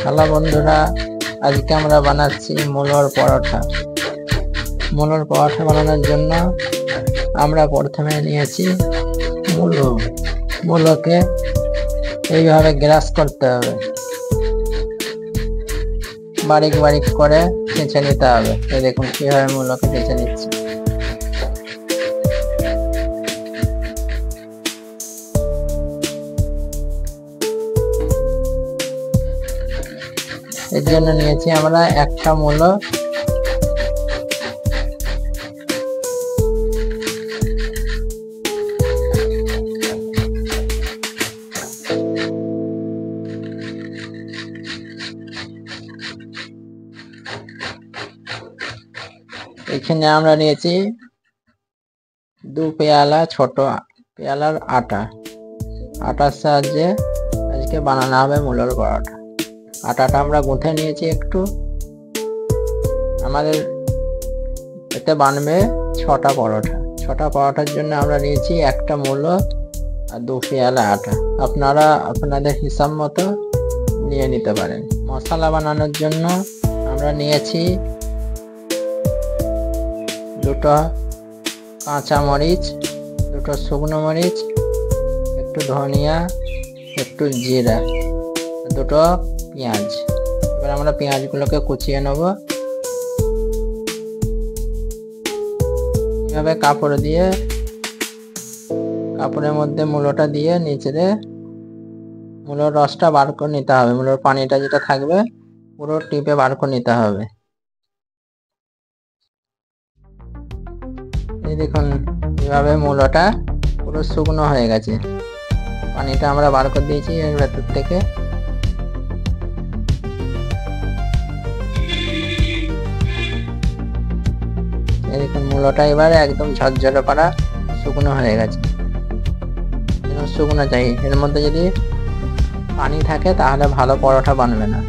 Hello বন্ধুরা, আজকে আমরা বানাচ্ছি মূলোর পরোটা। মূলোর পরোটা বানানোর জন্য আমরা প্রথমে নিয়েছি মূলোকে এইভাবে গ্রাস করতে হবে, বারিক বারিক করে ছেঁচে নিতে হবে। এই দেখুন কিভাবে মূলোকে ছেঁচে নিচ্ছি। এর জন্য নিয়েছি আমরা একটা মূলো। এখানে আমরা নিয়েছি 2 পেয়ালা ছোট পেয়ালার আটার সাহায্যে আজকে বানানো হবে মূলোর পরোটা। আটাটা আমরা গুঁথে নিয়েছি একটু। আমাদের এতে বানবে 6টা পরোটা। 6টা পরোটার জন্য আমরা নিয়েছি একটা মূলো আর 2 পেয়ালা আটা। আপনারা আপনাদের হিসাব মতো নিয়ে নিতে পারেন। মশলা বানানোর জন্য আমরা নিয়েছি 2টো কাঁচা মরিচ, 2টো শুকনো মরিচ, একটু ধনিয়া, একটু জিরা, 2টো পেঁয়াজ। এবার আমরা পেঁয়াজগুলোকে কুচিয়ে নেব। এভাবে কাপড়ের মধ্যে মূলোটা দিয়ে নিচে মূলোর রসটা বার করে নিতে হবে। মূলোর পানিটা যেটা থাকবে পুরো টিপে বার করে নিতে হবে। এই দেখুন এভাবে মূলোটা পুরো শুকনো হয়ে গেছে, পানিটা আমরা বার করে দিয়েছি এর ভেতর থেকে। দেখুন মূলোটা এবারে একদম ঝরঝরে করা শুকনো হয়ে গেছে। শুকনো চাই, এর মধ্যে যদি পানি থাকে তাহলে ভালো পরোটা বানবে না।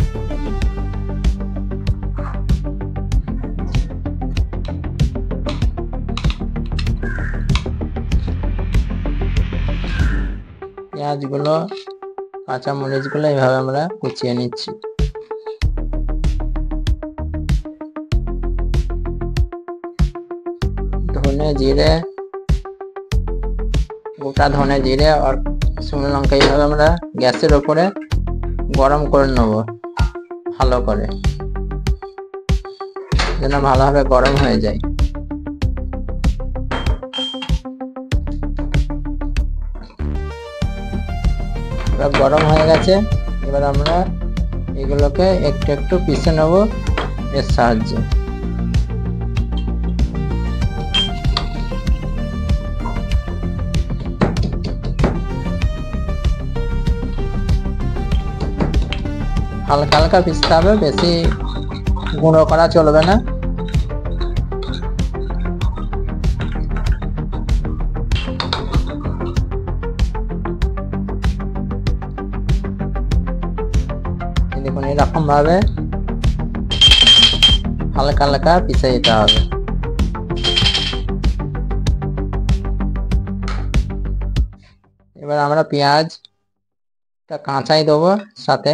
পেঁয়াজগুলো, কাঁচা মরিচগুলো এইভাবে আমরা কুচিয়ে নিচ্ছি। ধনে জিরে, গোটা ধনে জিরে আর শুকনো লঙ্কা এইভাবে আমরা গ্যাসের ওপরে গরম করে নেব ভালো করে, যেন ভালোভাবে গরম হয়ে যায়। এবার গরম হয়ে গেছে। এবার আমরা এগুলোকে একটু একটু পিষে নেব এর সাহায্যে। হালকা হালকা পিষতে হবে, বেশি গুঁড়ো করা চলবে না। দেখুন এরকম ভাবে হালকা হালকা পিষে দিতে হবে। এবার আমরা পেঁয়াজটা কাঁচাই দেবো, সাথে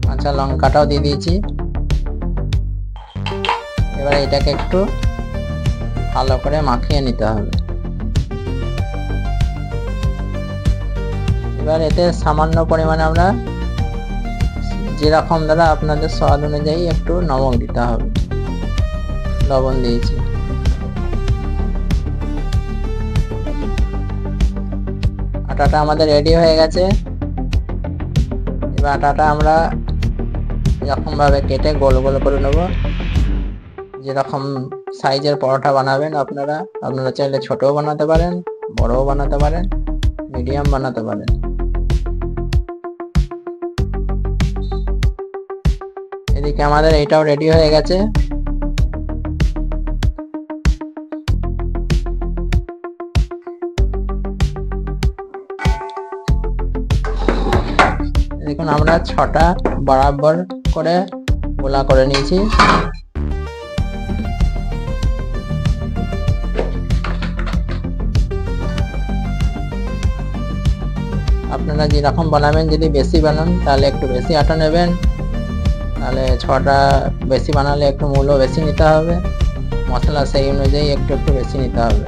কাঁচা লঙ্কাটাও দিয়ে দিয়েছি। এবার এটাকে একটু ভালো করে মাখিয়ে নিতে হবে। এবার এতে সামান্য পরিমাণে আমরা যেরকম দ্বারা আপনাদের স্বাদ অনুযায়ী একটু নমক দিতে হবে, লবণ দিয়েছি। আটাটা আমাদের রেডি হয়ে গেছে। এবার আটাটা আমরা এরকম ভাবে কেটে গোল গোল করে নেব। যেরকম সাইজের পরোটা বানাবেন আপনারা চাইলে ছোটও বানাতে পারেন, বড়ও বানাতে পারেন, মিডিয়াম বানাতে পারেন। এদিকে আমাদের এইটাও রেডি হয়ে গেছে। দেখুন আমরা 6টা বরাবর করে গোলা করে নিয়েছি। আপনারা যেরকম বানাবেন, যদি বেশি বানান তাহলে একটু বেশি আটা নেবেন, তাহলে 6টা বেশি বানালে একটু মূলও বেশি নিতে হবে, মশলা সেই অনুযায়ী একটু একটু বেশি নিতে হবে।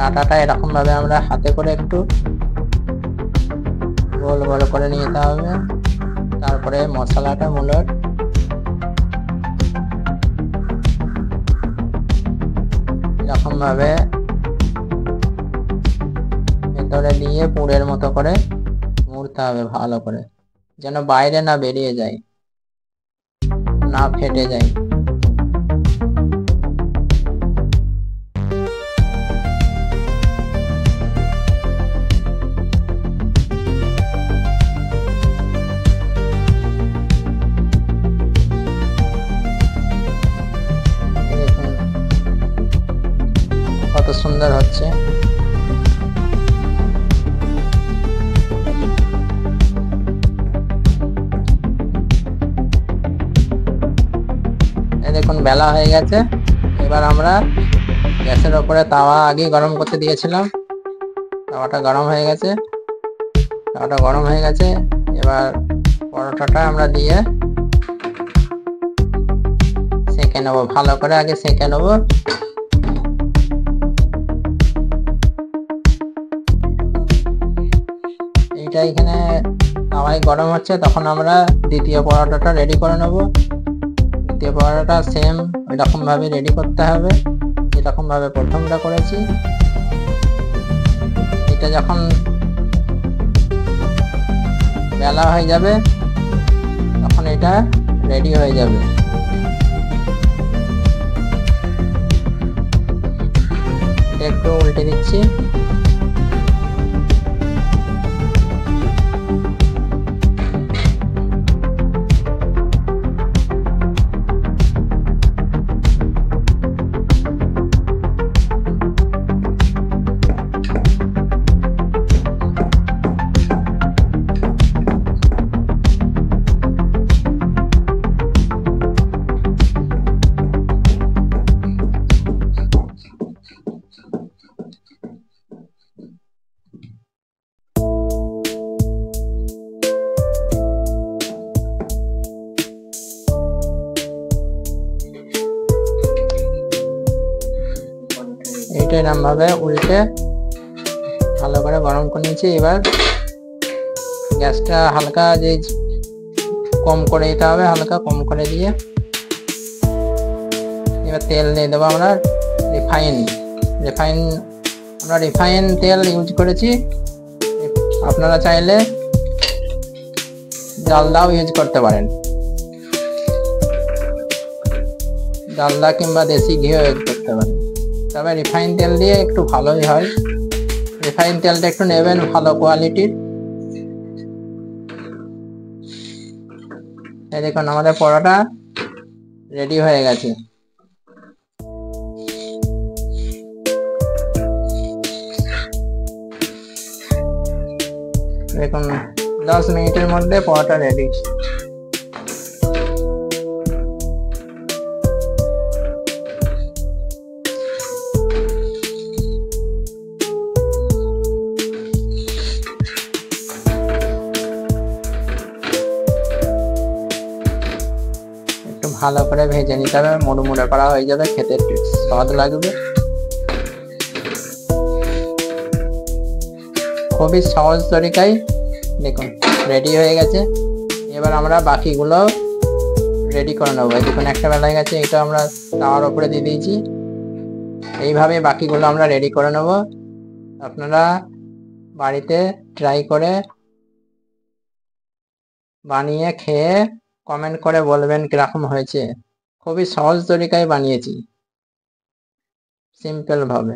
আটাটা এরকম ভাবে আমরা হাতে করে একটু গোল গোল করে নিতে হবে। তারপরে মশলাটা মূলর এরকম ভাবে ভেতরে দিয়ে পুরের মতো করে মুড়তে হবে ভালো করে, যেন বাইরে না বেরিয়ে যায়, না ফেটে যায়। কত সুন্দর হচ্ছে। দেখুন বেলা হয়ে গেছে। এবার আমরা গ্যাসের ওপরে তাওয়া আগে গরম করতে দিয়েছিলাম, তাওয়াটা গরম হয়ে গেছে। এবার পরোটাটা আমরা দিয়ে সেঁকে নেবো, ভালো করে আগে সেঁকে নেবো। এইটা এখানে তাওয়ায় গরম হচ্ছে, তখন আমরা দ্বিতীয় পরোটাটা রেডি করে নেব। দ্বিতীয় পরোটাটা সেম ওইরকম ভাবে রেডি করতে হবে যেরকম ভাবে প্রথমটা করেছি। এটা যখন বেলা হয়ে যাবে তখন এটা রেডি হয়ে যাবে। একটু উল্টে দিচ্ছি। এইটা এরকম ভাবে উল্টে ভালো করে গরম করে নিয়েছি। এবার গ্যাসটা হালকা যে কম করে দিতে হবে, হালকা কম করে দিয়ে এবার তেল দিয়ে দেবো আমরা রিফাইন তেল ইউজ করেছি। আপনারা চাইলে ডালদাও ইউজ করতে পারেন, ডালদা কিংবা দেশি ঘিও ইউজ করতে পারেন, তবে রিফাইন তেল দিয়ে একটু ভালোই হয়। রিফাইন তেলটা একটু নেবেন ভালো কোয়ালিটির। এই দেখুন আমাদের পরোটা রেডি হয়ে গেছে। দেখুন 10 মিনিটের মধ্যে পরোটা রেডি। ভালো করে ভেজে নিতে হবে, মুড়মুড়ে করা হয়ে যাবে, খেতে স্বাদ লাগবে। খুবই সহজ তরিকায় দেখুন রেডি হয়ে গেছে। এবার আমরা বাকিগুলো রেডি করে নেবো। দেখুন একটা বেলা হয়ে গেছে, এটা আমরা তাওয়ার উপরে দিয়ে দিয়েছি। এইভাবে বাকিগুলো আমরা রেডি করে নেব। আপনারা বাড়িতে ট্রাই করে বানিয়ে খেয়ে কমেন্ট করে বলবেন কিরকম হয়েছে। খুবই সহজ তরিকায় বানিয়েছি, সিম্পল ভাবে।